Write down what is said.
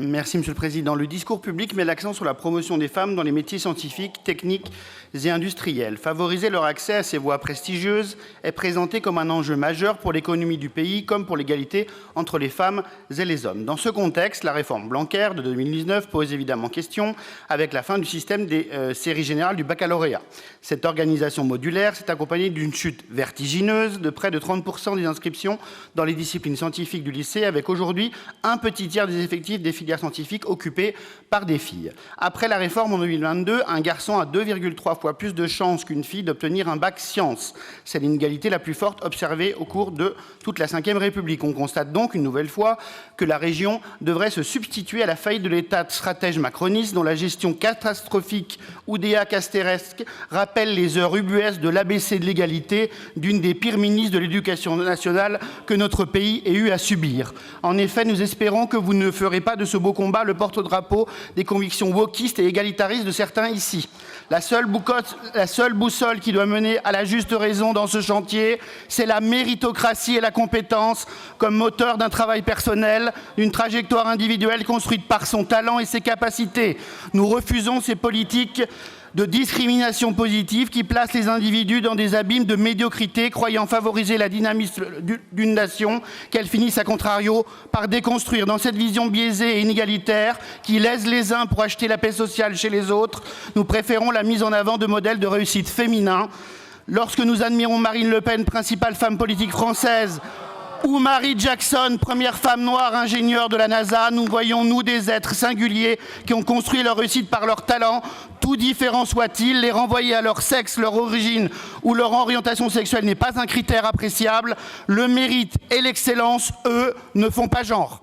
Merci, Monsieur le Président. Le discours public met l'accent sur la promotion des femmes dans les métiers scientifiques, techniques et industriels. Favoriser leur accès à ces voies prestigieuses est présenté comme un enjeu majeur pour l'économie du pays, comme pour l'égalité entre les femmes et les hommes. Dans ce contexte, la réforme Blanquer de 2019 pose évidemment question avec la fin du système des séries générales du baccalauréat. Cette organisation modulaire s'est accompagnée d'une chute vertigineuse de près de 30% des inscriptions dans les disciplines scientifiques du lycée, avec aujourd'hui un petit tiers des effectifs des filières scientifiques occupées par des filles. Après la réforme en 2022, un garçon a 2,3 fois plus de chances qu'une fille d'obtenir un bac sciences. C'est l'inégalité la plus forte observée au cours de toute la Ve République. On constate donc une nouvelle fois que la région devrait se substituer à la faillite de l'État stratège macroniste dont la gestion catastrophique oudéa-castéresque rappelle les heures ubuesques de l'ABC de l'égalité d'une des pires ministres de l'Éducation nationale que notre pays ait eu à subir. En effet, nous espérons que vous ne ferez pas de ce beau combat le porte-drapeau des convictions wokistes et égalitaristes de certains ici. La seule boussole qui doit mener à la juste raison dans ce chantier, c'est la méritocratie et la compétence comme moteur d'un travail personnel, d'une trajectoire individuelle construite par son talent et ses capacités. Nous refusons ces politiques de discrimination positive qui placent les individus dans des abîmes de médiocrité, croyant favoriser la dynamisme d'une nation, qu'elles finissent à contrario par déconstruire. Dans cette vision biaisée et inégalitaire qui lèse les uns pour acheter la paix sociale chez les autres, nous préférons la mise en avant de modèles de réussite féminins. Lorsque nous admirons Marine Le Pen, principale femme politique française, ou Marie Jackson, première femme noire ingénieure de la NASA, nous voyons, nous, des êtres singuliers qui ont construit leur réussite par leur talent, tout différent soit-il. Les renvoyer à leur sexe, leur origine ou leur orientation sexuelle n'est pas un critère appréciable. Le mérite et l'excellence, eux, ne font pas genre.